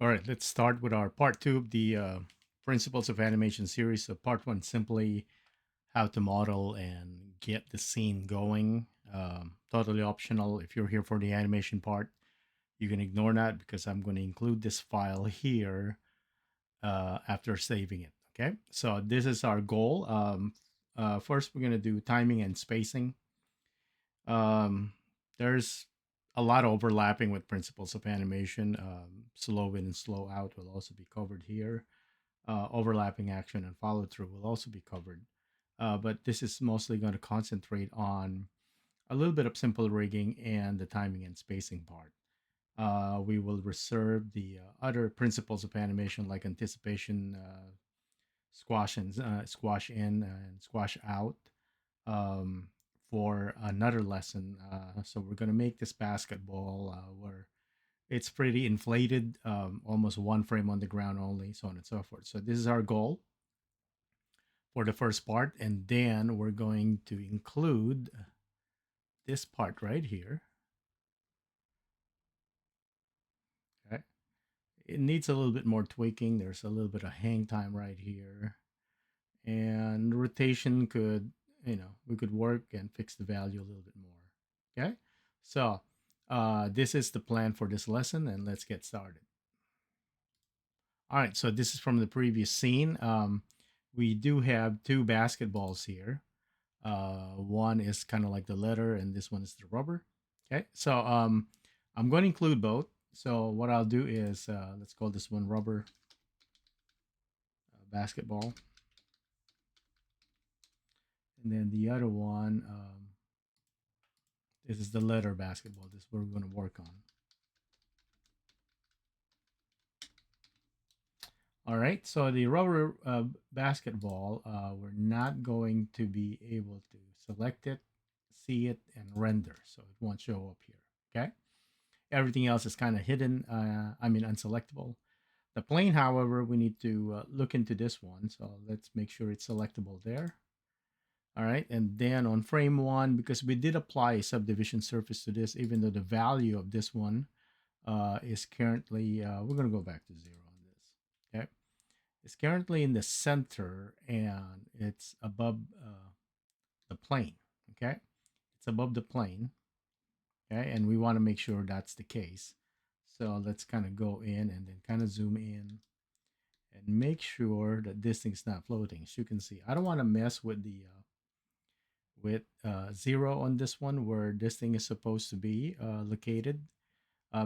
All right, let's start with our part two of the principles of animation series. So, part one, simply how to model and get the scene going. Totally optional. If you're here for the animation part, you can ignore that because I'm going to include this file here after saving it. Okay, so this is our goal. First, we're going to do timing and spacing. Um, there's a lot of overlapping with principles of animation. Slow in and slow out will also be covered here. Overlapping action and follow through will also be covered. But this is mostly going to concentrate on a little bit of simple rigging and the timing and spacing part. We will reserve the other principles of animation like anticipation, squash in and squash out um, for another lesson. So we're gonna make this basketball where it's pretty inflated, almost one frame on the ground only, so on and so forth. So this is our goal for the first part, and then we're going to include this part right here. Okay. It needs a little bit more tweaking. There's a little bit of hang time right here, and rotation could, we could work and fix the value a little bit more. Okay, so this is the plan for this lesson, and let's get started. All right, so this is from the previous scene. We do have two basketballs here. One is kind of like the letter, and this one is the rubber. Okay, so I'm going to include both. So what I'll do is let's call this one rubber basketball, and then the other one, this is the letter basketball. This is what we're going to work on. All right, so the rubber basketball, we're not going to be able to select it, see it, and render, so it won't show up here. Okay, everything else is kind of hidden. Unselectable. The plane, however, we need to look into this one, so let's make sure it's selectable there. All right, and then on frame one, because we did apply a subdivision surface to this, even though the value of this one is currently, we're going to go back to 0 on this. Okay, it's currently in the center and it's above the plane. Okay, it's above the plane. Okay, and we want to make sure that's the case. So let's kind of go in and then kind of zoom in and make sure that this thing's not floating. As you can see, I don't want to mess with the 0 on this one where this thing is supposed to be located.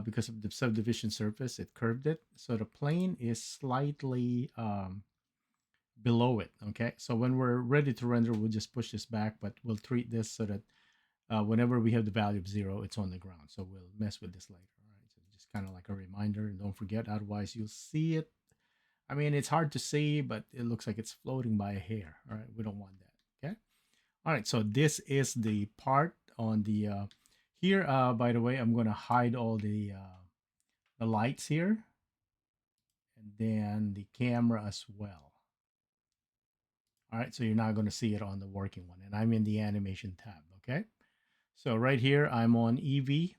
Because of the subdivision surface, it curved it. So the plane is slightly below it. Okay, so when we're ready to render, we'll just push this back, but we'll treat this so that whenever we have the value of 0, it's on the ground. So we'll mess with this later. All right, so just kind of like a reminder, and don't forget, otherwise you'll see it. I mean, it's hard to see, but it looks like it's floating by a hair. All right, we don't want that. Okay. All right, so this is the part on the here. By the way, I'm going to hide all the lights here, and then the camera as well. All right, so you're not going to see it on the working one, and I'm in the animation tab. Okay, so right here I'm on EV.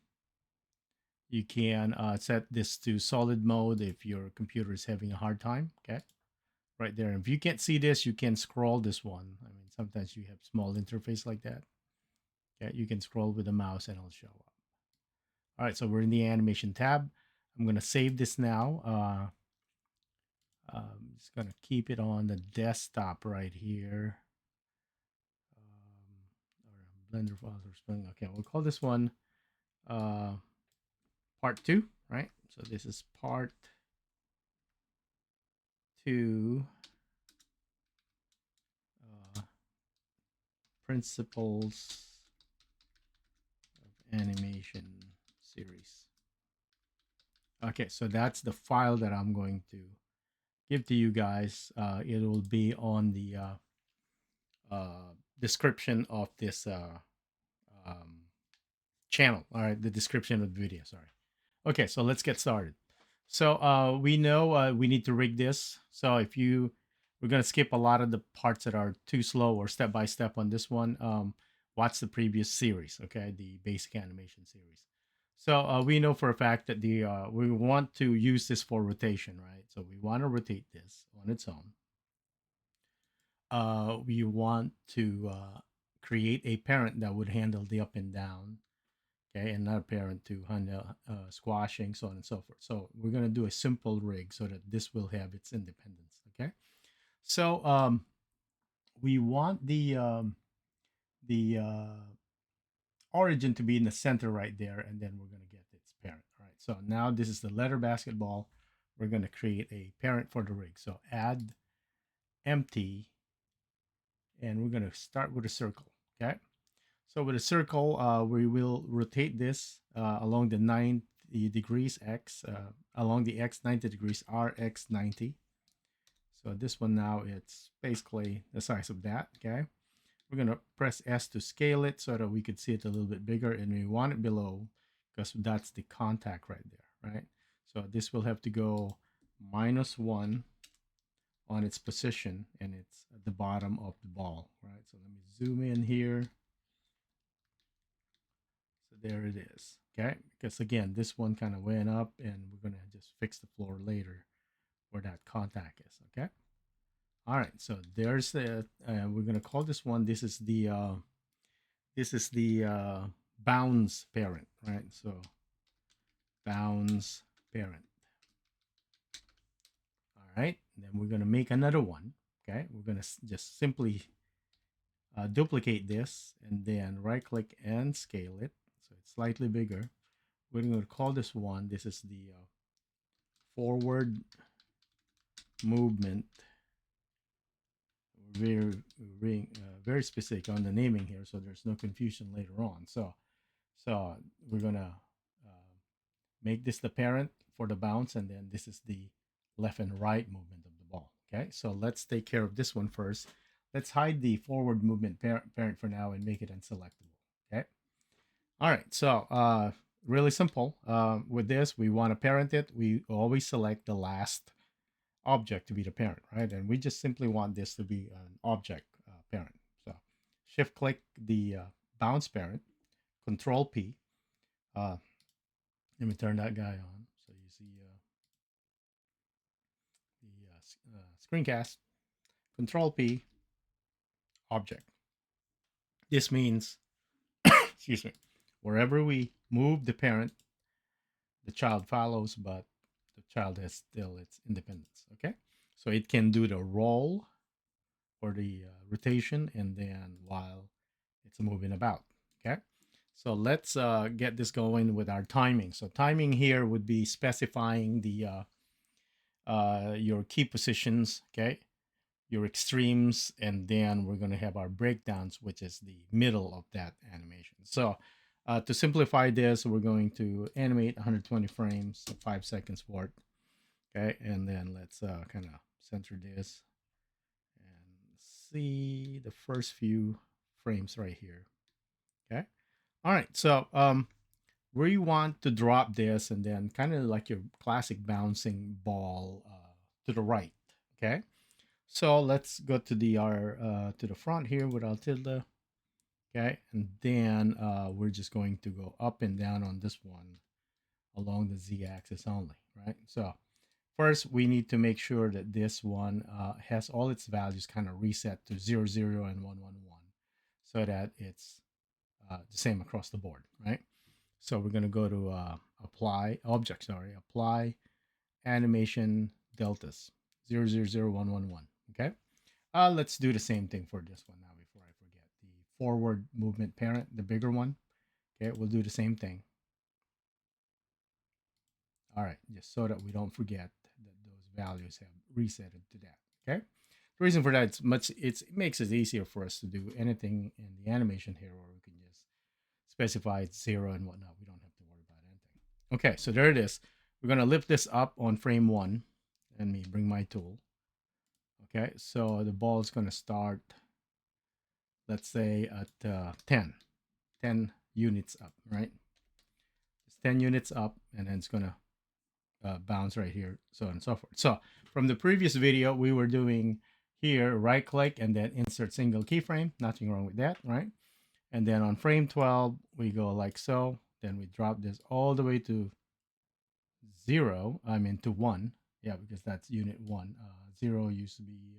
You can set this to solid mode if your computer is having a hard time. Okay, right there. If you can't see this, you can scroll this one. I mean, sometimes you have small interface like that. Yeah, you can scroll with the mouse and it'll show up. All right, so we're in the animation tab. I'm going to save this now. I'm just going to keep it on the desktop right here. Or Blender files or something. Okay, we'll call this one part 2, right? So this is part 2 principles of animation series. Okay, so that's the file that I'm going to give to you guys. It will be on the description of this um, channel. All right, the description of the video. Sorry. Okay, so let's get started. So we know we need to rig this. So if you, we're gonna skip a lot of the parts that are too slow or step by step on this one. Watch the previous series. Okay, the basic animation series. So we know for a fact that the we want to use this for rotation, right? So we want to rotate this on its own. We want to create a parent that would handle the up and down, okay, and not a parent to handle squashing, so on and so forth. So we're going to do a simple rig so that this will have its independence, okay? So we want the origin to be in the center right there, and then we're going to get its parent. All right, so now this is the letter basketball. We're going to create a parent for the rig. So add empty, and we're going to start with a circle, okay? So with a circle, we will rotate this along the 90 degrees x, along the x 90 degrees, rx 90. So this one now, it's basically the size of that, okay? We're going to press S to scale it so that we could see it a little bit bigger, and we want it below because that's the contact right there, right? So this will have to go -1 on its position, and it's at the bottom of the ball, right? So let me zoom in here. So there it is, okay? Because again, this one kind of went up, and we're going to just fix the floor later where that contact is, okay? All right, so there's the, we're going to call this one, this is the bounds parent, right? So bounds parent. All right, then we're going to make another one, okay? We're going to just simply duplicate this and then right click and scale it so it's slightly bigger. We're going to call this one, this is the forward movement. Very, very specific on the naming here, so there's no confusion later on. So we're gonna make this the parent for the bounce, and then this is the left and right movement of the ball. Okay, so let's take care of this one first. Let's hide the forward movement parent for now and make it unselectable. Okay. All right. So really simple. With this, we want to parent it. We always select the last object to be the parent, right? And we just simply want this to be an object parent. So shift click the bounce parent, Control P. Let me turn that guy on so you see the screencast. Control P, object. This means, excuse me, wherever we move the parent, the child follows, but the child has still its independence. Okay, so it can do the roll or the rotation, and then while it's moving about. Okay, so let's get this going with our timing. So timing here would be specifying the your key positions, okay, your extremes, and then we're going to have our breakdowns, which is the middle of that animation. So to simplify this, we're going to animate 120 frames, 5 seconds worth, okay, and then let's kind of center this and see the first few frames right here, okay. All right, so where you want to drop this, and then kind of like your classic bouncing ball to the right, okay. So let's go to the to the front here with our tilde, okay, and then we're just going to go up and down on this one along the z-axis only, right? So first we need to make sure that this one has all its values kind of reset to 0, 0, and 1, 1, 1, so that it's the same across the board, right? So we're going to go to apply animation deltas 0, 0, 0, 1, 1, 1, okay. Let's do the same thing for this one now before I forget. The forward movement parent, the bigger one. Okay, we'll do the same thing. All right, just so that we don't forget that those values have reset to that. Okay. The reason for that, it makes it easier for us to do anything in the animation here, where we can just specify it's 0 and whatnot. We don't have to worry about anything. Okay, so there it is. We're gonna lift this up on frame 1. Let me bring my tool. Okay, so the ball is gonna start, let's say at 10 units up, right? It's 10 units up, and then it's gonna bounce right here, so on and so forth. So from the previous video, we were doing here, right click and then insert single keyframe. Nothing wrong with that, right? And then on frame 12, we go like so. Then we drop this all the way to 0. I mean to 1. Yeah, because that's unit 1. 0 used to be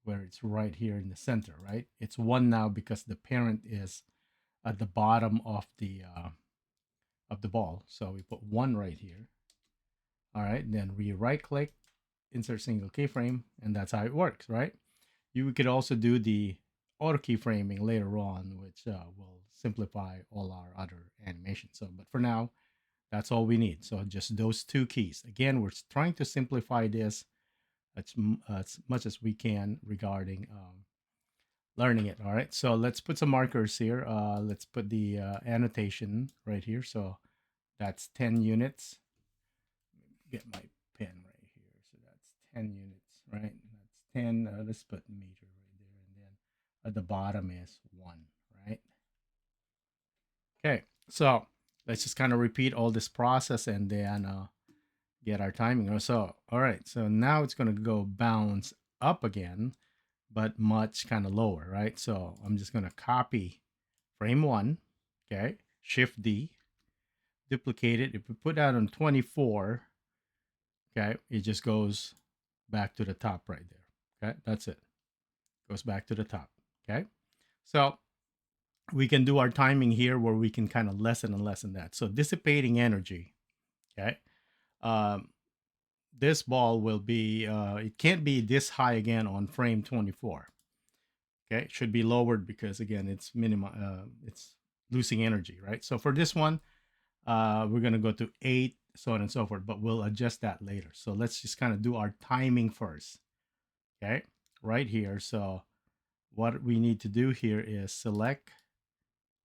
where it's right here in the center, right? It's 1 now because the parent is at the bottom of the ball. So we put 1 right here. All right, and then we right click, insert single keyframe, and that's how it works, right? You could also do the auto keyframing later on, which will simplify all our other animations. So, but for now, that's all we need. So just those two keys. Again, we're trying to simplify this as much as we can regarding learning it. All right, so let's put some markers here. Let's put the annotation right here. So that's 10 units. Get my pen right here. So that's 10 units, right? That's 10. Let's put meter right there. And then at the bottom is 1, right? Okay, so let's just kind of repeat all this process and then get our timing. So, all right, so now it's going to go bounce up again, but much kind of lower, right? So I'm just going to copy frame 1, okay? Shift D, duplicate it. If we put that on 24, okay, it just goes back to the top right there. Okay, that's it. Goes back to the top. Okay, so we can do our timing here where we can kind of lessen and lessen that. So dissipating energy. Okay, um, this ball will be. It can't be this high again on frame 24. Okay, it should be lowered because again it's minimum. It's losing energy, right? So for this one, we're gonna go to 8, so on and so forth. But we'll adjust that later. So let's just kind of do our timing first. Okay, right here. So what we need to do here is select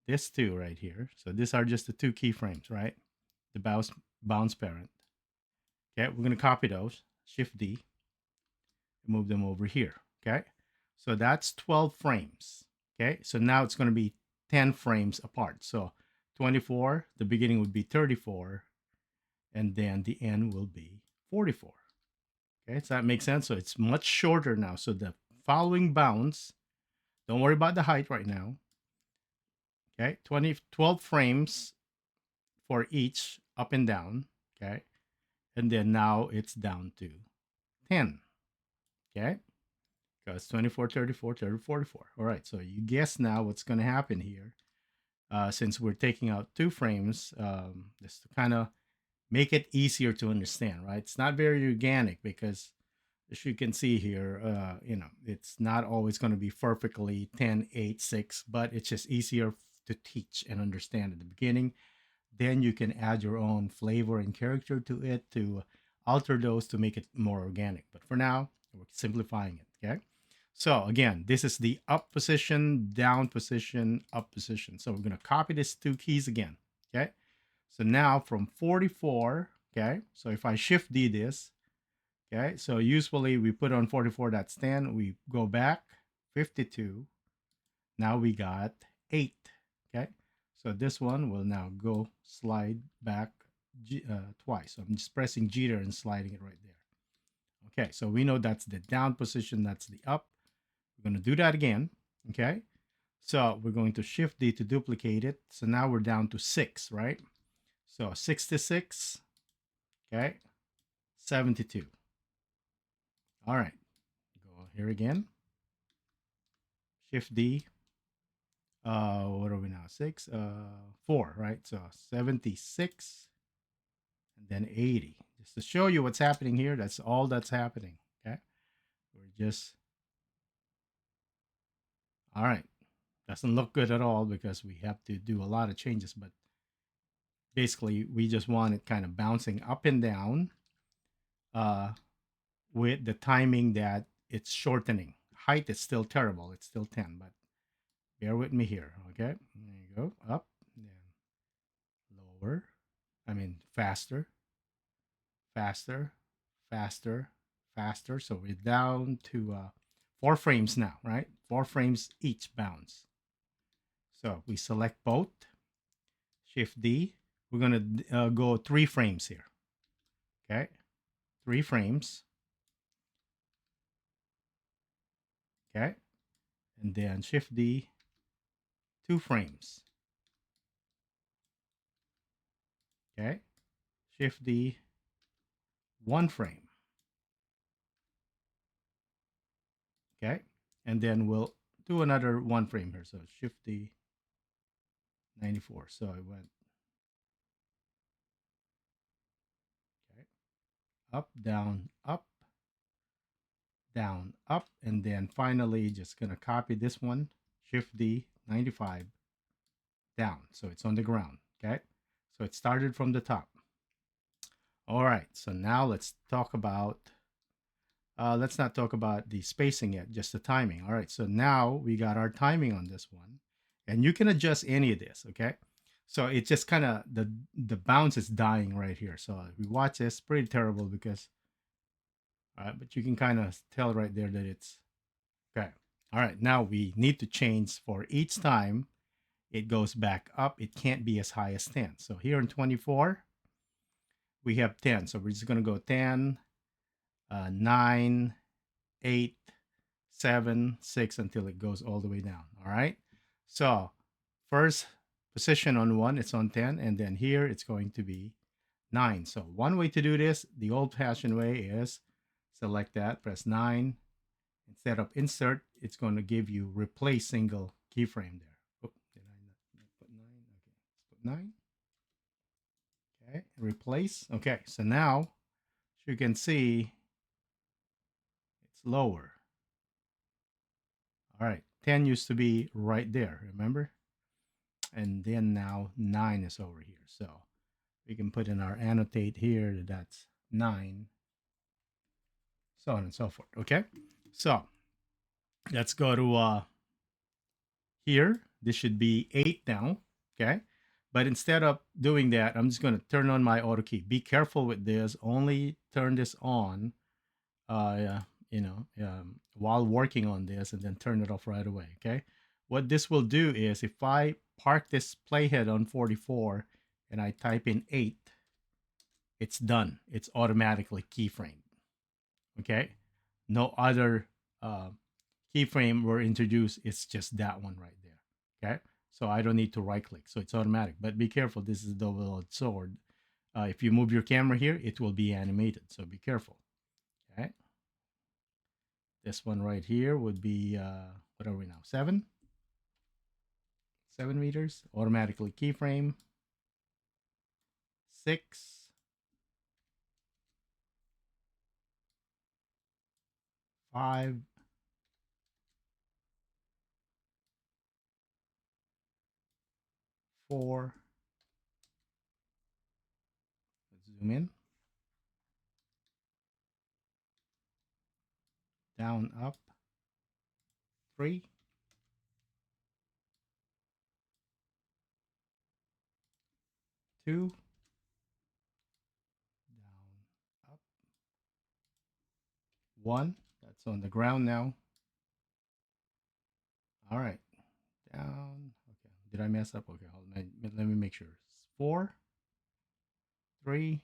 this two right here. So these are just the two keyframes, right? The bounce parent. Okay, we're gonna copy those. Shift D, move them over here. Okay, so that's 12 frames. Okay, so now it's gonna be 10 frames apart. So 24, the beginning would be 34, and then the end will be 44. Okay, so that makes sense. So it's much shorter now. So the following bounce, don't worry about the height right now. Okay, 12 frames for each up and down. Okay, and then now it's down to 10. Okay, because 24, 34, 30, 44. All right, so you guess now what's going to happen here. Since we're taking out 2 frames, just to kind of make it easier to understand, right? It's not very organic because as you can see here, it's not always going to be perfectly 10, 8, 6, but it's just easier to teach and understand at the beginning. Then you can add your own flavor and character to it to alter those to make it more organic. But for now, we're simplifying it. Okay. So again, this is the up position, down position, up position. So we're going to copy these 2 keys again. Okay. So now from 44, okay. So if I shift D this, okay. So usually we put on 44, that's 10. We go back 52. Now we got 8. Okay. So this one will now go slide back twice. So I'm just pressing G there and sliding it right there. Okay, so we know that's the down position, that's the up. We're going to do that again. Okay, so we're going to shift D to duplicate it. So now we're down to 6, right? So 66, okay, 72. All right, go here again. Shift D. What are we now? 6, 4, right? So 76. And then 80. Just to show you what's happening here, that's all that's happening. Okay. We're just, all right. Doesn't look good at all because we have to do a lot of changes, but basically we just want it kind of bouncing up and down uh, with the timing that it's shortening. Height is still terrible. It's still 10, but bear with me here. Okay. There you go. Up, then lower. I mean, faster, faster, faster, faster. So we're down to 4 frames now, right? 4 frames each bounce. So we select both, Shift D. We're going to go 3 frames here. Okay, 3 frames. Okay, and then Shift D, 2 frames. Okay. Shift D, 1 frame. Okay. And then we'll do another 1 frame here. So Shift D, 94. So I went, okay, up, down, up, and then finally just gonna copy this one, Shift D, 95, down. So it's on the ground. Okay. So it started from the top. All right. So now let's not talk about the spacing yet, just the timing. All right. So now we got our timing on this one, and you can adjust any of this. Okay. So it's just kind of the bounce is dying right here. So if we watch this, pretty terrible because, all right, but you can kind of tell right there that it's okay. All right. Now we need to change for each time it goes back up. It can't be as high as 10. So here in 24, we have 10. So we're just going to go 10, 9, 8, 7, 6 until it goes all the way down. All right. So first position on 1, it's on 10. And then here it's going to be 9. So one way to do this, the old fashioned way, is select that, press 9. Instead of insert, it's going to give you replace single keyframe there. Oh, did I not put 9? Okay, let's put 9. Okay, replace. Okay, so now, as you can see, it's lower. All right, 10 used to be right there, remember? And then now 9 is over here. So we can put in our annotate here that that's 9, so on and so forth. Okay, so let's go to here. This should be 8 now. Okay, but instead of doing that, I'm just going to turn on my auto key. Be careful with this. Only turn this on uh, while working on this, and then turn it off right away. Okay. What this will do is if I park this playhead on 44 and I type in 8, it's done. It's automatically keyframed. Okay. No other keyframe were introduced. It's just that one right there. Okay. So I don't need to right click. So it's automatic. But be careful. This is a double-edged sword. If you move your camera here, it will be animated. So be careful. Okay. This one right here would be, what are we now? 7? 7 meters. Automatically keyframe. 6. 5. 4. Let's zoom in. Down, up. 3. 2. Down, up. 1. That's on the ground now. All right. Down. Okay. Did I mess up? Okay. Let me make sure. 4. 3.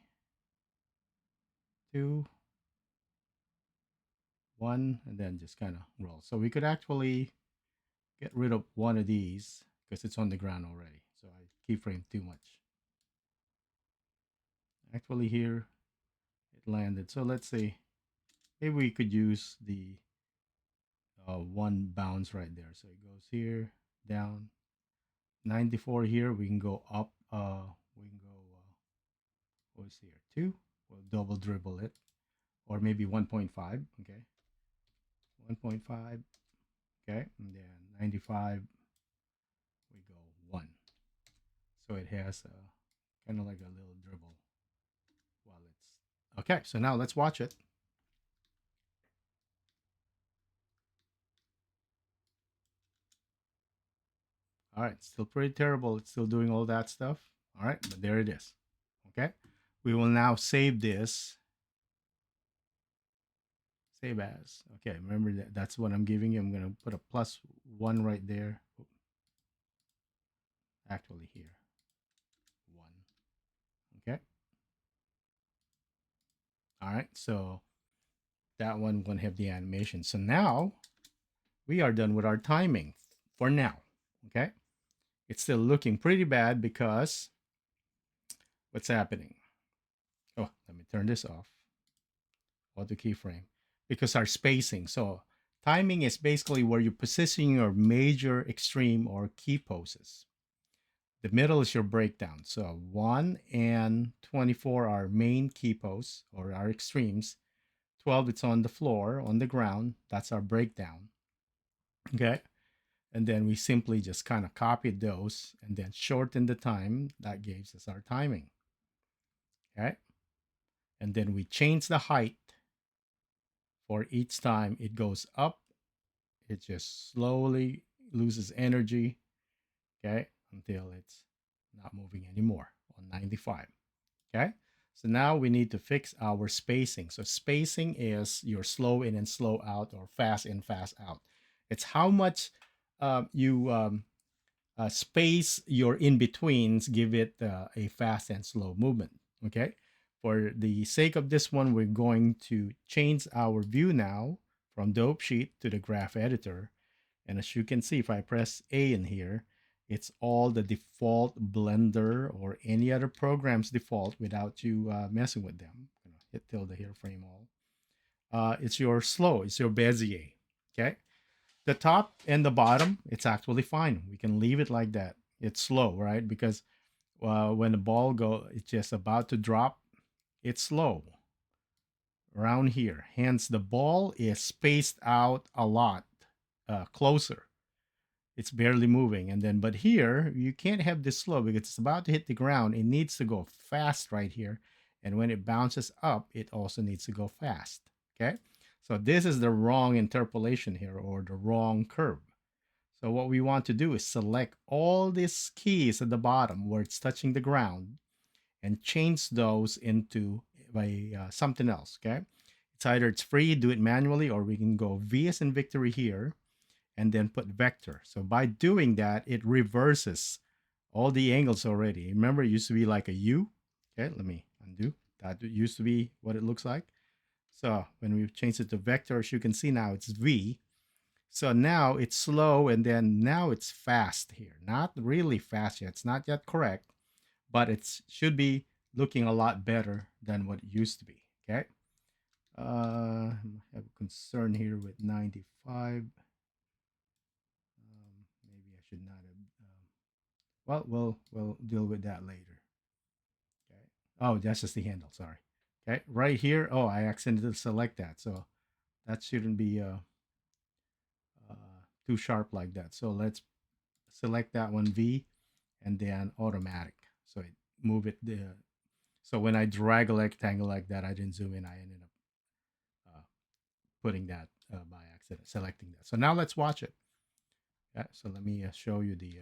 2. 1. And then just kind of roll. So we could actually get rid of one of these because it's on the ground already. So I keyframe too much. Actually here it landed. So let's see. Maybe we could use the one bounce right there. So it goes here, down. 94 here. We can go up. We can go, what's here? 2. We'll double dribble it. Or maybe 1.5. Okay. 1.5. Okay. And then 95. We go 1. So it has kind of like a little dribble while it's. Okay. So now let's watch it. All right, still pretty terrible. It's still doing all that stuff. All right, but there it is. Okay, we will now save this. Save as. Okay, remember that's what I'm giving you. I'm going to put a +1 right there. Actually here, 1. Okay. All right, so that one won't have the animation. So now we are done with our timing for now. Okay, it's still looking pretty bad because What's happening? Oh, let me turn this off. Auto keyframe. Because our spacing. So timing is basically where you position your major, extreme, or key poses. The middle is your breakdown. So 1 and 24 are main key pose or our extremes. 12, it's on the floor, on the ground. That's our breakdown. Okay. And then we simply just kind of copied those and then shorten the time. That gives us our timing. Okay. And then we change the height for each time it goes up. It just slowly loses energy. Okay. Until it's not moving anymore on 95. Okay. So now we need to fix our spacing. So spacing is your slow in and slow out or fast in, fast out. It's how much you space your in-betweens, give it a fast and slow movement. Okay. For the sake of this one, we're going to change our view now from dope sheet to the graph editor. And as you can see, if I press A in here, it's all the default Blender or any other program's default without you messing with them. I'm gonna hit tilde here, frame all. It's your slow, it's your Bezier. Okay. The top and the bottom, it's actually fine. We can leave it like that. It's slow, right? Because when the ball it's just about to drop, it's slow around here. Hence, the ball is spaced out a lot closer. It's barely moving. And then, but here, you can't have this slow because it's about to hit the ground. It needs to go fast right here. And when it bounces up, it also needs to go fast. Okay. So this is the wrong interpolation here or the wrong curve. So what we want to do is select all these keys at the bottom where it's touching the ground and change those into by something else. Okay. It's either it's free, do it manually, or we can go V as in victory here and then put vector. So by doing that, it reverses all the angles already. Remember, it used to be like a U. Okay, let me undo. That used to be what it looks like. So when we change it to vector, as you can see now, it's V. So now it's slow and then now it's fast here. Not really fast yet. It's not yet correct, but it should be looking a lot better than what it used to be. Okay. I have a concern here with 95. Maybe I should not have. Well, we'll deal with that later. Okay. Oh, that's just the handle. Sorry. Okay. Right here. Oh, I accidentally select that, so that shouldn't be uh, too sharp like that. So let's select that one V, and then automatic. So it move it there. So when I drag a rectangle like that, I didn't zoom in. I ended up putting that by accident, selecting that. So now let's watch it. Yeah. So let me show you the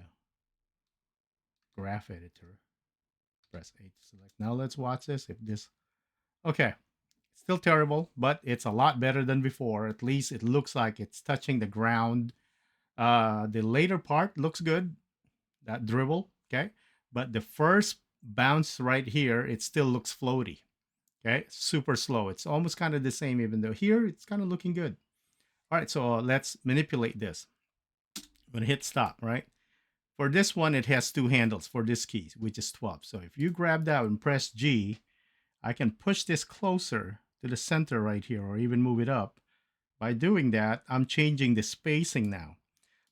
graph editor. Press A to select. Now let's watch this. If this, okay, still terrible, but it's a lot better than before. At least it looks like it's touching the ground. The later part looks good, that dribble, okay? But the first bounce right here, it still looks floaty, okay? Super slow. It's almost kind of the same, even though here it's kind of looking good. All right, so let's manipulate this. I'm gonna hit stop, right? For this one, it has two handles for this key, which is 12. So if you grab that and press G, I can push this closer to the center right here or even move it up. By doing that, I'm changing the spacing now.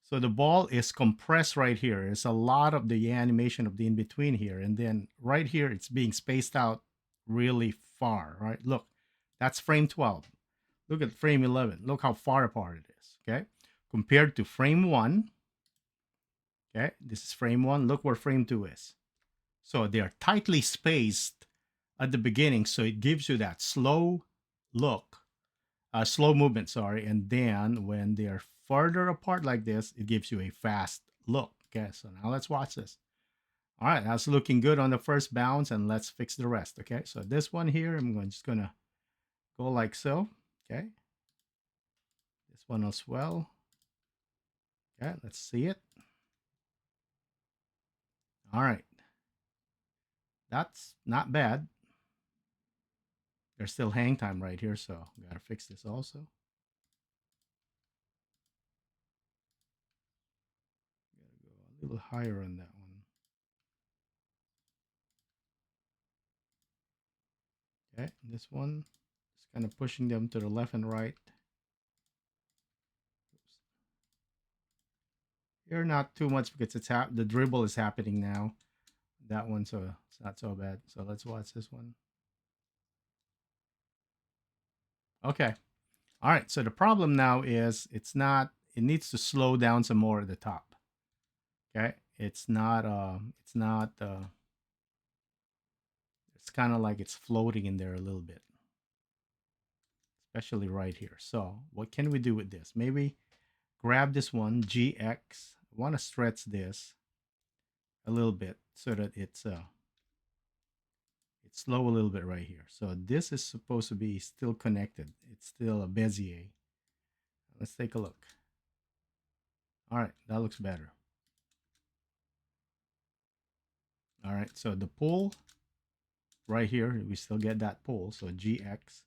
So the ball is compressed right here. There's a lot of the animation of the in-between here. And then right here, it's being spaced out really far, right? Look, that's frame 12. Look at frame 11. Look how far apart it is, okay? Compared to frame 1, okay? This is frame 1. Look where frame 2 is. So they are tightly spaced at the beginning, so it gives you that slow look, slow movement, sorry. And then when they're further apart like this, it gives you a fast look. Okay, so now let's watch this. All right, that's looking good on the first bounce, and let's fix the rest. Okay, so this one here, just gonna go like so. Okay, this one as well. Okay, let's see it. All right, that's not bad. There's still hang time right here, so gotta fix this also. Gotta go a little higher on that one. Okay, this one is kind of pushing them to the left and right. Here, not too much because the dribble is happening now. That one, so it's not so bad. So let's watch this one. Okay. All right. So the problem now is it needs to slow down some more at the top. Okay. It's kind of like it's floating in there a little bit, especially right here. So what can we do with this? Maybe grab this one, GX. I want to stretch this a little bit so that it's slow a little bit right here. So this is supposed to be still connected. It's still a Bezier. Let's take a look. All right, that looks better. All right, so the pull right here, we still get that pull. So GX.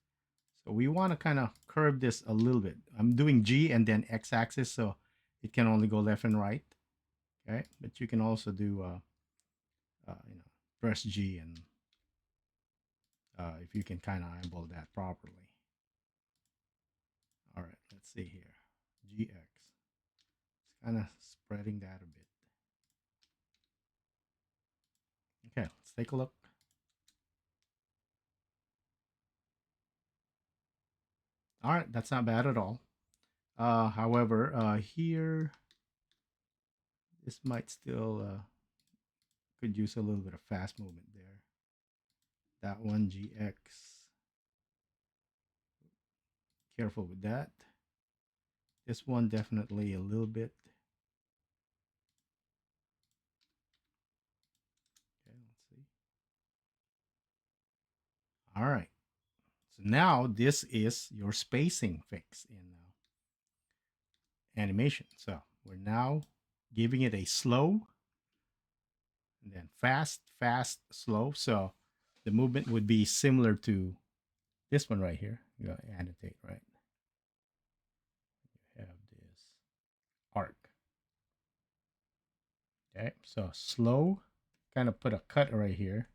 So we want to kind of curve this a little bit. I'm doing G and then X axis, so it can only go left and right. Okay, but you can also do, press G and if you can kind of eyeball that properly. All right, let's see here. GX. It's kind of spreading that a bit. Okay, let's take a look. All right, that's not bad at all. However, here, this might still could use a little bit of fast movement there. That one, GX. Careful with that. This one, definitely a little bit. Okay, let's see. All right. So now this is your spacing fix in animation. So we're now giving it a slow and then fast, fast, slow. So the movement would be similar to this one right here. You annotate, right? You have this arc. Okay, so slow, kind of put a cut right here.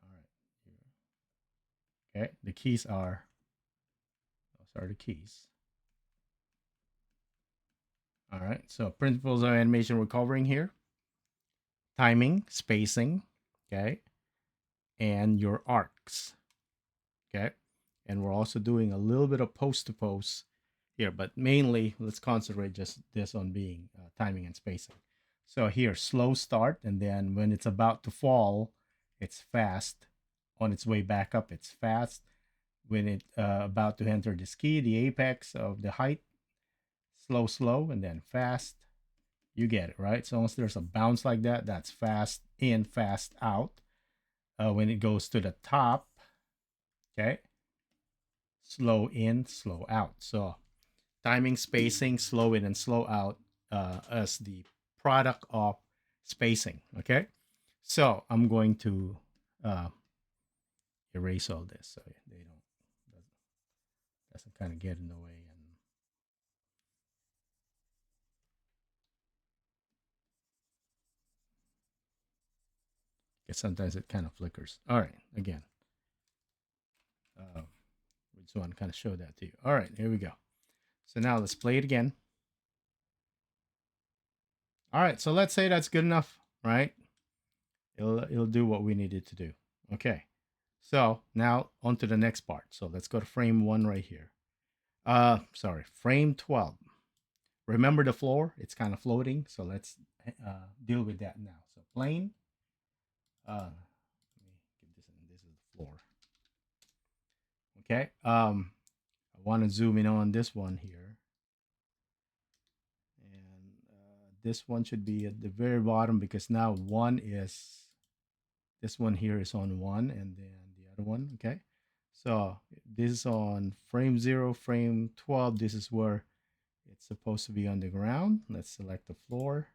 All right, here. Okay, the keys are, those are the keys. All right, so principles of animation we're covering here: timing, spacing, okay, and your arcs, okay. And we're also doing a little bit of post to post here, but mainly let's concentrate just this on being timing and spacing. So here, slow start, and then when it's about to fall, it's fast. On its way back up, it's fast. When it about to enter the ski, the apex of the height, slow, slow, and then fast. You get it, right? So once there's a bounce like that, that's fast in, fast out. When it goes to the top, okay, slow in, slow out. So timing, spacing, slow in and slow out as the product of spacing. Okay, so I'm going to uh, erase all this so they don't doesn't kind of get in the way. And because sometimes it kind of flickers. All right, again, we just want to kind of show that to you. All right, here we go. So now let's play it again. All right, so let's say that's good enough, right? It'll do what we needed to do. Okay. So now on to the next part. So let's go to frame 1 right here. Sorry, frame 12. Remember the floor? It's kind of floating. So let's deal with that now. So plane. Let me give this in. This is the floor. Okay. I want to zoom in on this one here. And this one should be at the very bottom because now this one here is on 1 and then the other one. Okay. So this is on frame 0, frame 12. This is where it's supposed to be on the ground. Let's select the floor.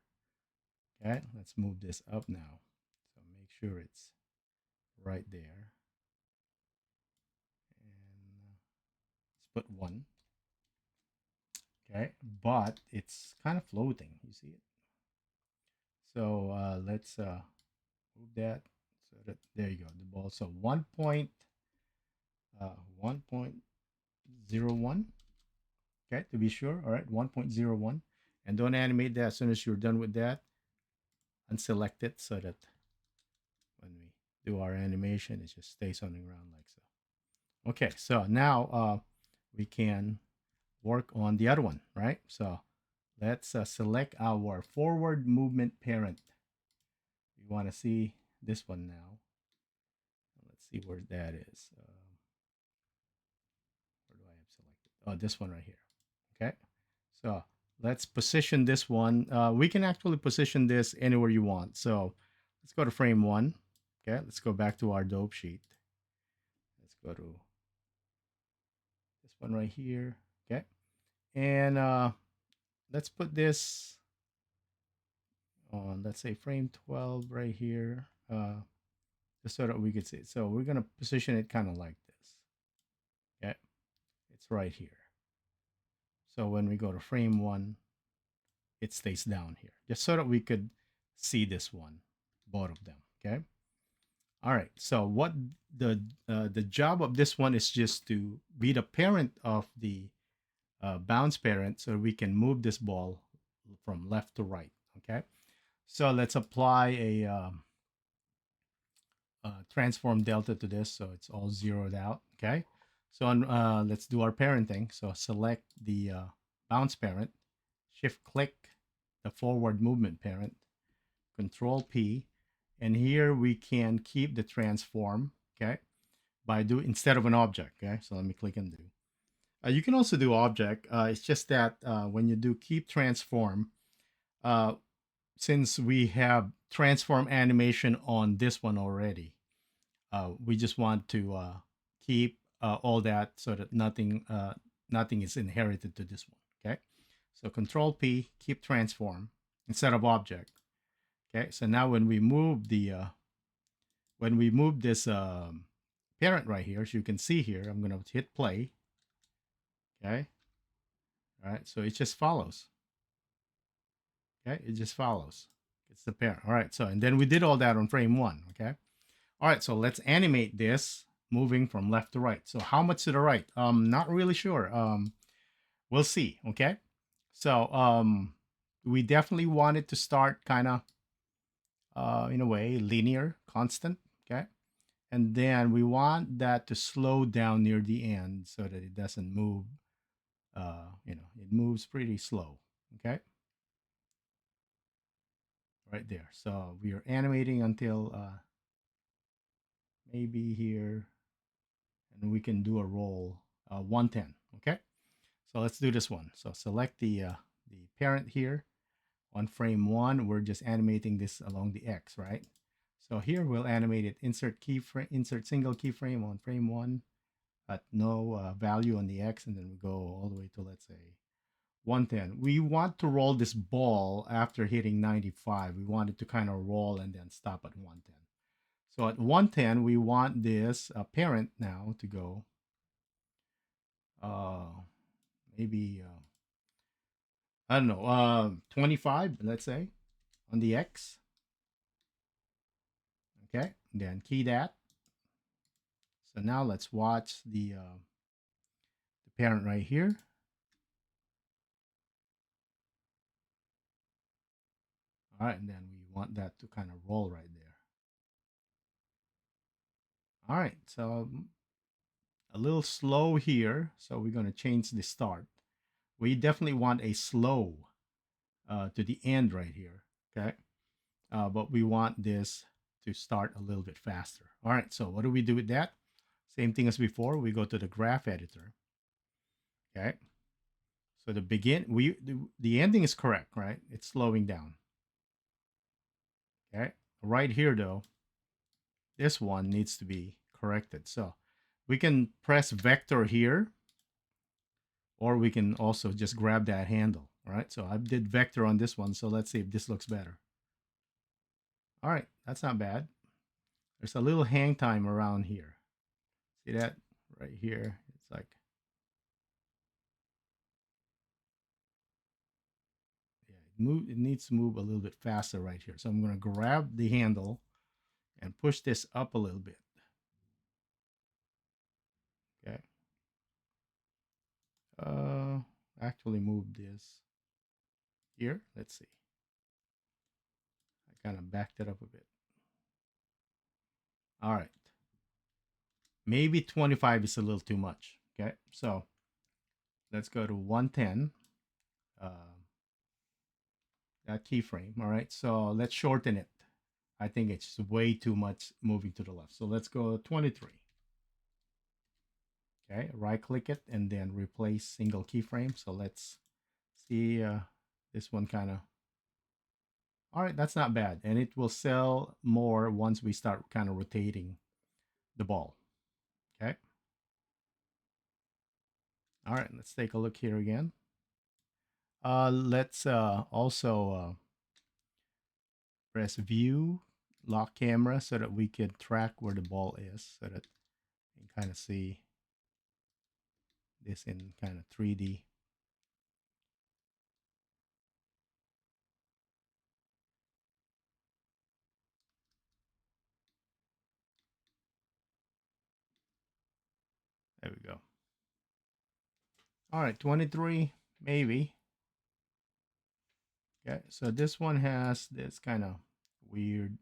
Okay, let's move this up now. So make sure it's right there. And let's put 1. Okay, but it's kind of floating. You see it? So let's move that So that, there you go, the ball. So 1.01. Okay, to be sure. All right, 1.01. And don't animate that. As soon as you're done with that, unselect it so that when we do our animation, it just stays on the ground like so. Okay, so now we can work on the other one, right? So let's select our forward movement parent. We want to see this one now. Let's see where that is. Where do I have selected? Oh, this one right here. Okay, so let's position this one. We can actually position this anywhere you want. So let's go to frame one. Okay, let's go back to our dope sheet. Let's go to this one right here. Okay, and let's put this on, let's say frame 12 right here, just so that we could see it. So we're going to position it kind of like this. Okay, it's right here. So when we go to frame one, it stays down here, just so that we could see this one, both of them. Okay. All right. So what the job of this one is just to be the parent of the bounce parent, so we can move this ball from left to right. Okay. So let's apply a transform delta to this, so it's all zeroed out. Okay. So let's do our parenting. So select the bounce parent, shift click the forward movement parent, control P, and here we can keep the transform. Okay, by do instead of an object. Okay, so let me click and do. You can also do object. It's just that when you do keep transform, uh, since we have transform animation on this one already, we just want to keep all that so that nothing is inherited to this one. Okay, so control P, keep transform instead of object. Okay, so now when we move this parent right here, as you can see here, I'm going to hit play. Okay, all right, so it just follows. Okay, it just follows. It's the parent. All right, so and then we did all that on frame one. Okay, all right, so let's animate this moving from left to right. So how much to the right? Not really sure. We'll see. Okay, so we definitely want it to start kind of in a way linear, constant. Okay, and then we want that to slow down near the end so that it doesn't move. It moves pretty slow. Okay, right there. So we are animating until maybe here, and we can do a roll 110. Okay, so let's do this one. So select the parent here on frame one. We're just animating this along the X, right? So here we'll animate it. Insert single keyframe on frame one at no value on the X, and then we go all the way to, let's say, 110. We want to roll this ball after hitting 95. We want it to kind of roll and then stop at 110. So at 110, we want this parent now to go uh, maybe, I don't know, 25, let's say, on the X. Okay, then key that. So now let's watch the parent right here. All right, and then we want that to kind of roll right there. All right, so a little slow here. So we're going to change the start. We definitely want a slow to the end right here. Okay, but we want this to start a little bit faster. All right, so what do we do with that? Same thing as before. We go to the graph editor. Okay, so the ending is correct, right? It's slowing down. Okay, right here though, this one needs to be corrected. So we can press vector here, or we can also just grab that handle. All right, so I did vector on this one, so let's see if this looks better. All right, that's not bad. There's a little hang time around here. See that right here? It's like, yeah, it needs to move a little bit faster right here. So I'm going to grab the handle and push this up a little bit. Okay. Uh, actually move this here. Let's see. I kind of backed it up a bit. All right. Maybe 25 is a little too much. Okay. So let's go to 110. Uh, that keyframe. All right. So let's shorten it. I think it's way too much moving to the left. So let's go 23. Okay. Right click it and then replace single keyframe. So let's see this one kind of. All right. That's not bad. And it will sell more once we start kind of rotating the ball. Okay. All right. Let's take a look here again. Let's also press view, lock camera so that we can track where the ball is so that you can kind of see this in kind of 3D. There we go. All right, 23, maybe. Okay, so this one has this kind of weird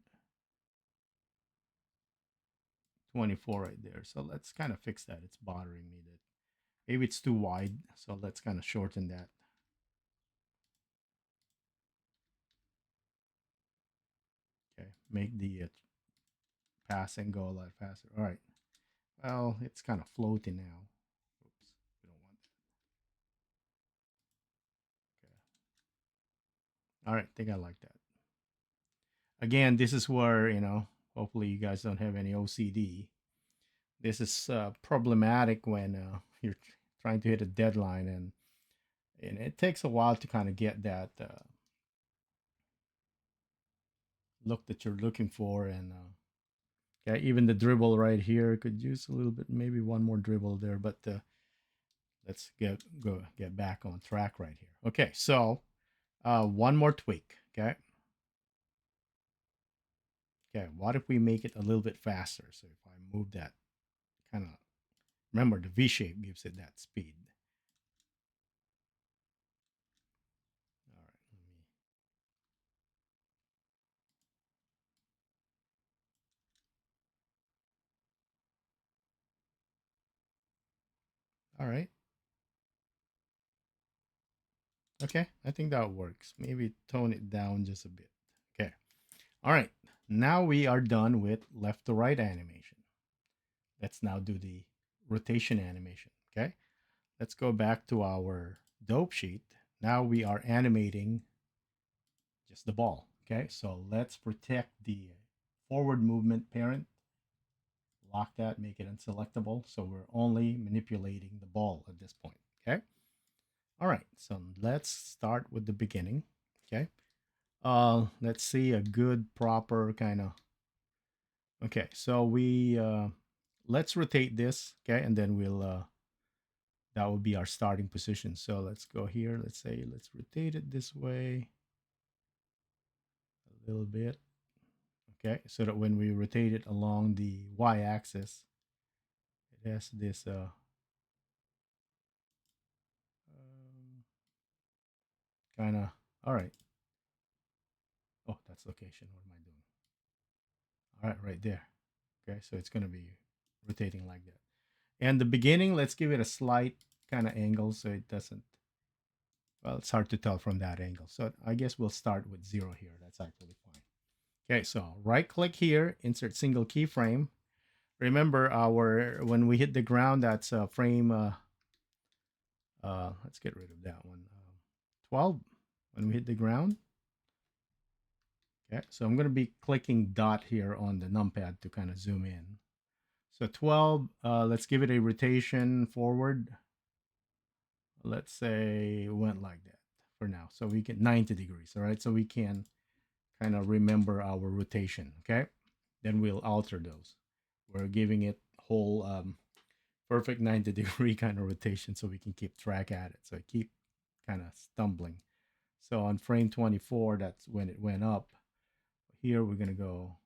24 right there. So let's kind of fix that. It's bothering me that maybe it's too wide. So let's kind of shorten that. Okay, make the pass and go a lot faster. All right. Well, it's kind of floating now. Oops, we don't want that. Okay. All right, I think I like that. Again, this is where, hopefully you guys don't have any OCD. This is problematic when you're trying to hit a deadline, and it takes a while to kind of get that look that you're looking for. And yeah, even the dribble right here could use a little bit, maybe one more dribble there, but let's get back on track right here. Okay, so one more tweak. Okay, what if we make it a little bit faster? So if I move that kind of, remember the V shape gives it that speed. All right, all right. Okay, I think that works. Maybe tone it down just a bit. Okay. All right. Now we are done with left to right animation. Let's now do the rotation animation. Okay. Let's go back to our dope sheet. Now we are animating just the ball. Okay. So let's protect the forward movement parent. Lock that, make it unselectable. So we're only manipulating the ball at this point. Okay. All right. So let's start with the beginning. Okay. Let's see a good proper kind of. Okay, so we let's rotate this. Okay, and then we'll that will be our starting position. So let's go here. Let's say let's rotate it this way a little bit. Okay, so that when we rotate it along the y-axis, it has this kind of. All right. Oh, that's location. What am I doing? All right, right there. Okay, so it's gonna be rotating like that. And the beginning, let's give it a slight kind of angle so it doesn't. Well, it's hard to tell from that angle. So I guess we'll start with 0 here. That's actually fine. Okay, so right click here, insert single keyframe. Remember our when we hit the ground, that's frame. Let's get rid of that one. 12 when we hit the ground. Okay, so I'm going to be clicking dot here on the numpad to kind of zoom in. So 12, let's give it a rotation forward. Let's say went like that for now. So we get 90 degrees, all right? So we can kind of remember our rotation, okay? Then we'll alter those. We're giving it whole perfect 90-degree kind of rotation so we can keep track at it. So I keep kind of stumbling. So on frame 24, that's when it went up. Here we're going to go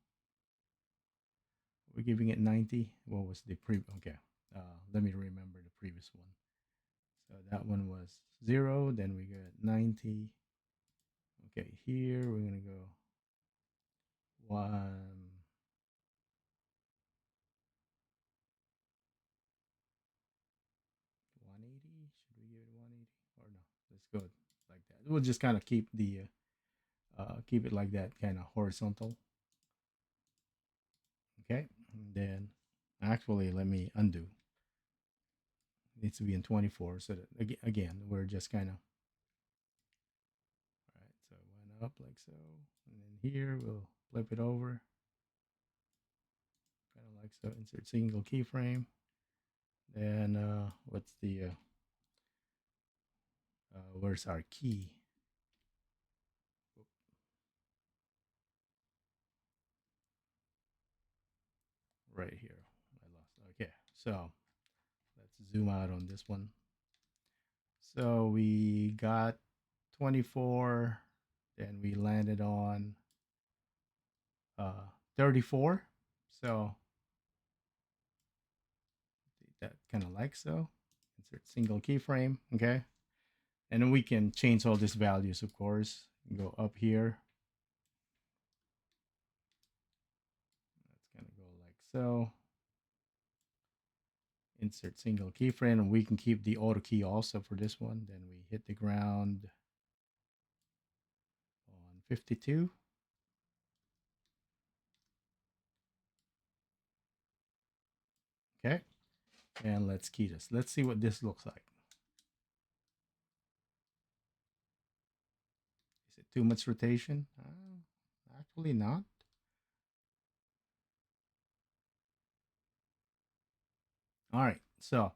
We're giving it 90. What was the pre? Okay. Let me remember the previous one. So that one was 0. Then we got 90. Okay, here we're gonna go 180. Should we give it 180 or no? Let's go like that. We'll just kind of keep it like that, kind of horizontal. Okay, and then actually let me undo. It needs to be in 24. So that again, we're just kind of all right. So it went up like so, and then here we'll flip it over, kind of like so. Insert single keyframe. Then what's the where's our key? Right here. I lost. Okay, so let's zoom out on this one. So we got 24, then we landed on 34. So that kind of like so. Insert single keyframe. Okay, and then we can change all these values, of course. Go up here. That's gonna go like so. Insert single keyframe, and we can keep the auto key also for this one. Then we hit the ground on 52. Okay, and let's key this. Let's see what this looks like. Is it too much rotation? Actually not. All right, so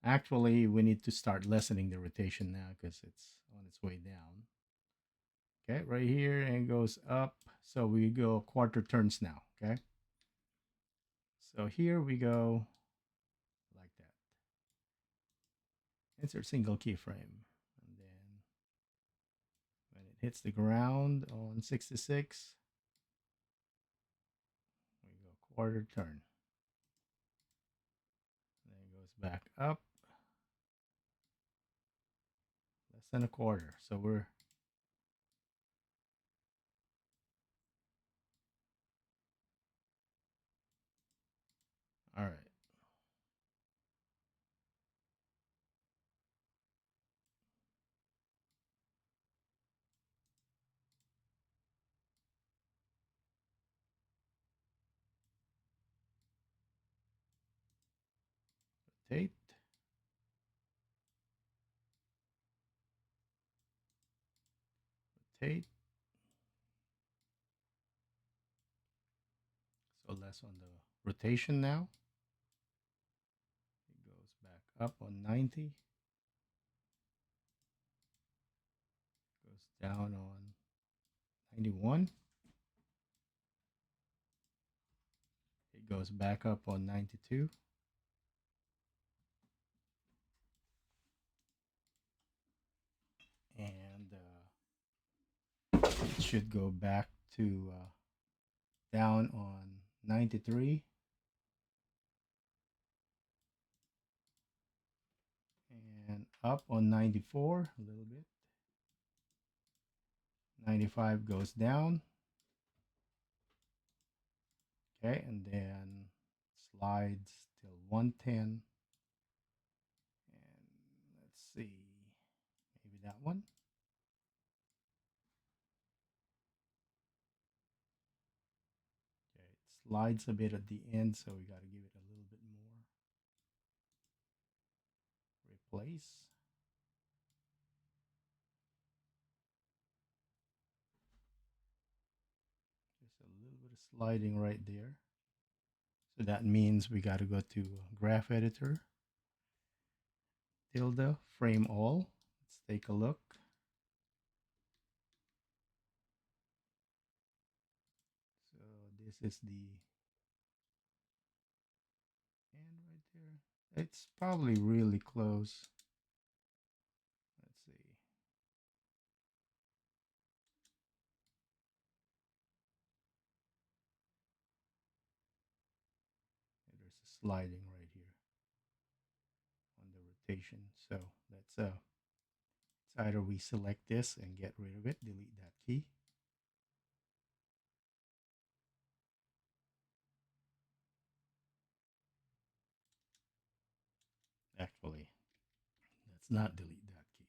actually we need to start lessening the rotation now because it's on its way down. Okay, right here, and goes up. So we go quarter turns now. Okay, so here we go like that. Insert single keyframe, and then when it hits the ground on 66, we go quarter turn. Then it goes back up less than a quarter. So we're all right. Rotate, rotate. So less on the rotation now. It goes back up on 90. Goes down on 91. It goes back up on 92. And it should go back to down on 93. And up on 94 a little bit. 95 goes down. Okay, and then slides till 110. And let's see, maybe that one. Okay, it slides a bit at the end, so we got to give it a little bit more. Replace. Just a little bit of sliding right there. So that means we got to go to graph editor, tilde, frame all. Let's take a look. So this is the end right there. It's probably really close. Let's see. sliding right here on the rotation. So let's it's either we select this and get rid of it, delete that key. Actually, let's not delete that key.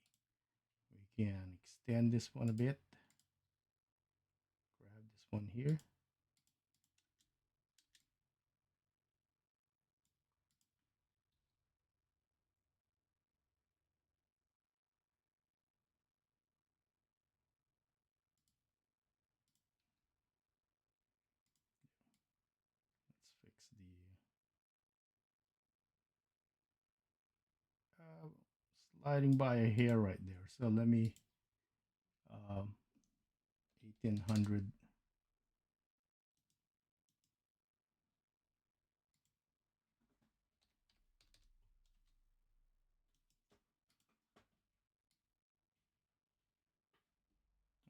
We can extend this one a bit. Grab this one here. Let's fix the sliding by a hair right there. So let me 1800.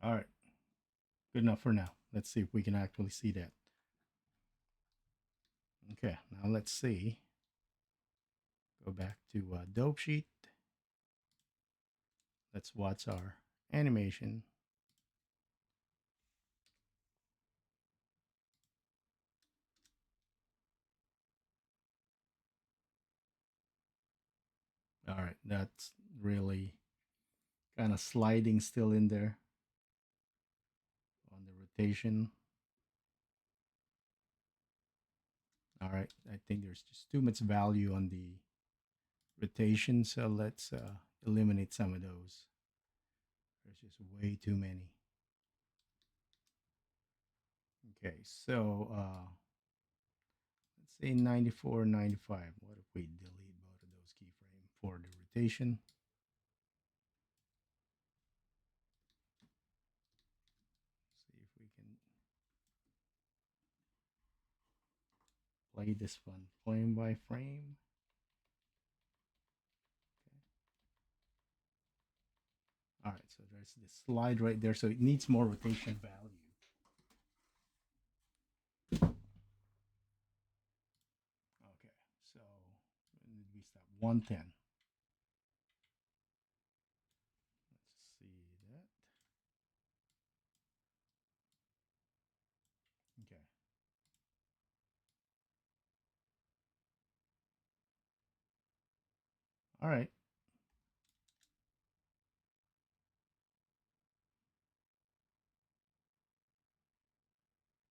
All right, good enough for now. Let's see if we can actually see that. Okay, now let's see. Go back to dope sheet. Let's watch our animation. All right, that's really kind of sliding still in there on the rotation. All right, I think there's just too much value on the rotation, so let's eliminate some of those. There's just way too many. Okay, so let's say 94, 95. What if we delete both of those keyframes for the rotation? See if we can play this one frame by frame. All right, so there's this slide right there, so it needs more rotation value. Okay, so when did we stop? 110. Let's see that. Okay. All right.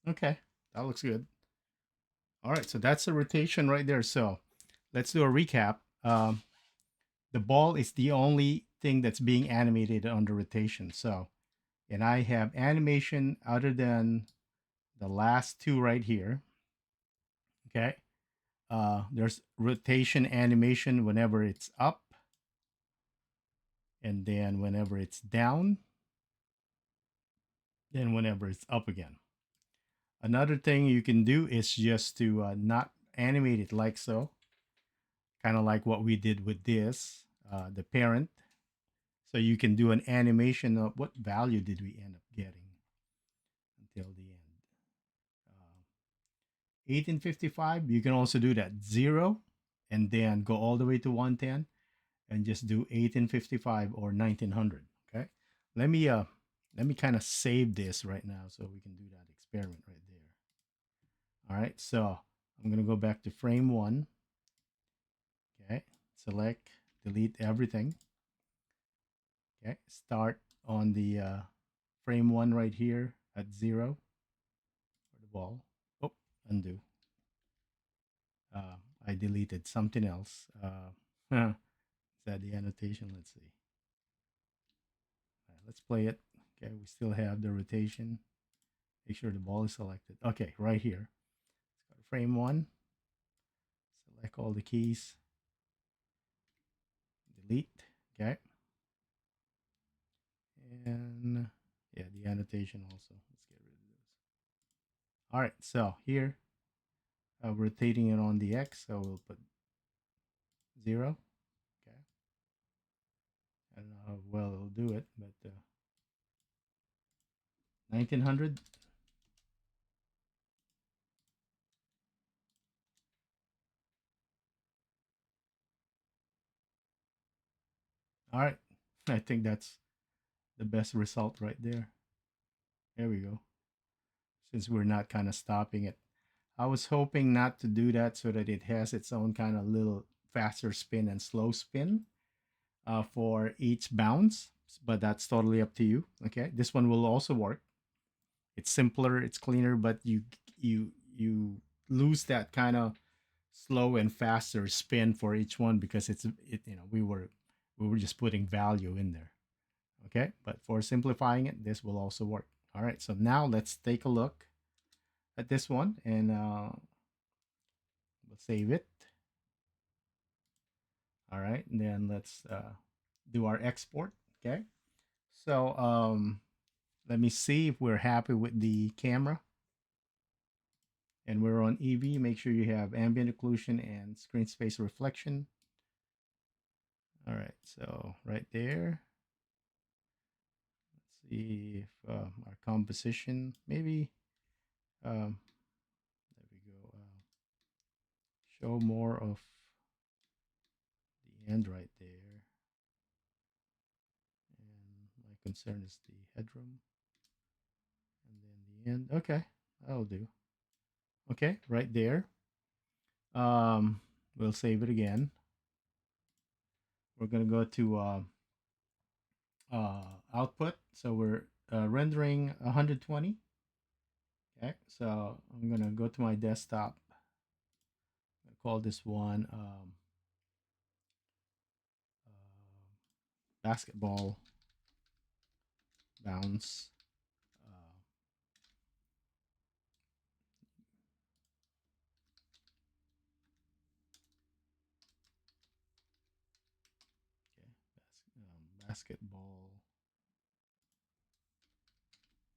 Okay, that looks good. All right, so that's the rotation right there. So let's do a recap. The ball is the only thing that's being animated under rotation. So, and I have animation other than the last two right here. Okay. There's rotation animation whenever it's up, and then whenever it's down, then whenever it's up again. Another thing you can do is just to not animate it like so, kind of like what we did with this, the parent. So you can do an animation of what value did we end up getting until the end. 1855, you can also do that 0 and then go all the way to 110 and just do 1855 or 1900. Okay. Let me kind of save this right now so we can do that experiment right there. All right. So I'm going to go back to frame 1. Okay. Select, delete everything. Okay. Start on the frame 1 right here at 0 for the ball. Oh, undo. I deleted something else. Is that the annotation? Let's see. Let's play it. Okay, we still have the rotation. Make sure the ball is selected. Okay, right here. Let's go to frame 1. Select all the keys. Delete. Okay. And yeah, the annotation also. Let's get rid of those. All right, so here, rotating it on the X, so we'll put 0. Okay. I don't know how well it'll do it, but 1900. All right. I think that's the best result right there. There we go. Since we're not kind of stopping it. I was hoping not to do that so that it has its own kind of little faster spin and slow spin for each bounce, but that's totally up to you. Okay, this one will also work. It's simpler, it's cleaner, but you lose that kind of slow and faster spin for each one because we were just putting value in there. Okay, but for simplifying it, this will also work. All right, so now let's take a look at this one and we'll save it. All right, and then let's do our export. Okay, so let me see if we're happy with the camera. And we're on EV. Make sure you have ambient occlusion and screen space reflection. All right, so right there. Let's see if our composition, maybe, there we go. Show more of the end right there. And my concern is the headroom. And then the end. Okay, that'll do. Okay, right there. We'll save it again. We're gonna go to output. So we're rendering 120. Okay, so I'm gonna go to my desktop. I call this one basketball bounce. Uh, okay, basketball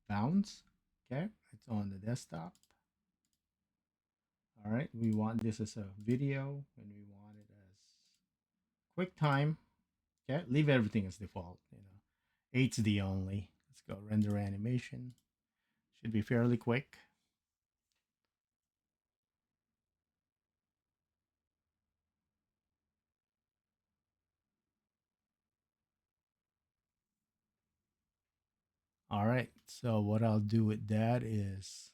bounce. Okay, it's on the desktop. All right, we want this as a video and we want it as quick time. Okay, leave everything as default. HD only. Let's go render animation. Should be fairly quick. All right, so what I'll do with that is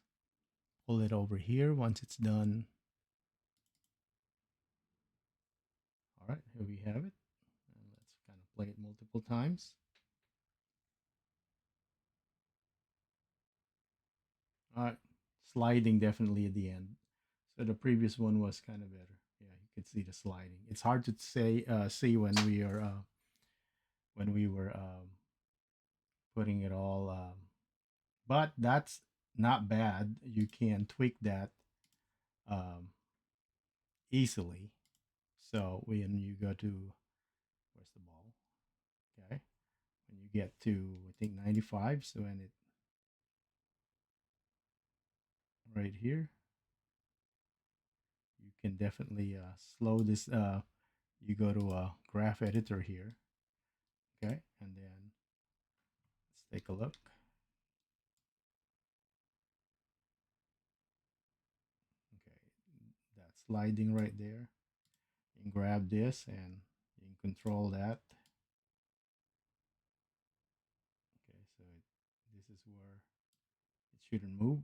pull it over here once it's done. All right, here we have it. And let's kind of play it multiple times. All right, sliding definitely at the end. So the previous one was kind of better. Yeah, you could see the sliding. It's hard to see when we were putting it all, but that's not bad. You can tweak that um, easily. So when you go to where's the ball? Okay, when you get to I think 95, so when it right here, you can definitely slow this. You go to a graph editor here, okay, and then let's take a look. Okay, that sliding right there. You can grab this and you can control that. Okay, so this is where it shouldn't move.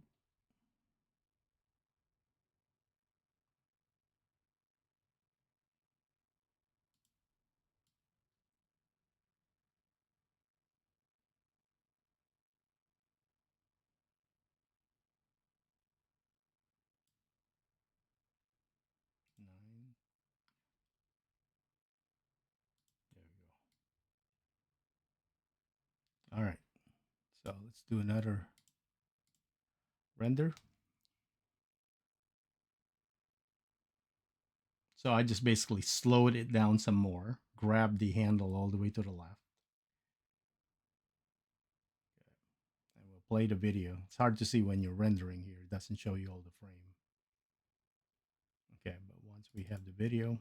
Nine. There we go. All right. So let's do another render. So I just basically slowed it down some more, grabbed the handle all the way to the left, and we'll play the video. It's hard to see when you're rendering here. It doesn't show you all the frame. Okay, but once we have the video,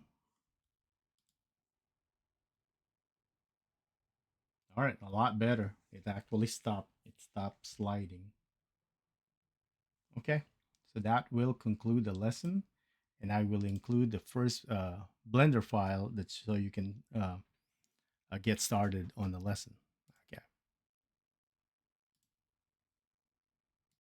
all right, a lot better. It actually stopped. It stopped sliding. Okay, so that will conclude the lesson, and I will include the first Blender file that so you can get started on the lesson.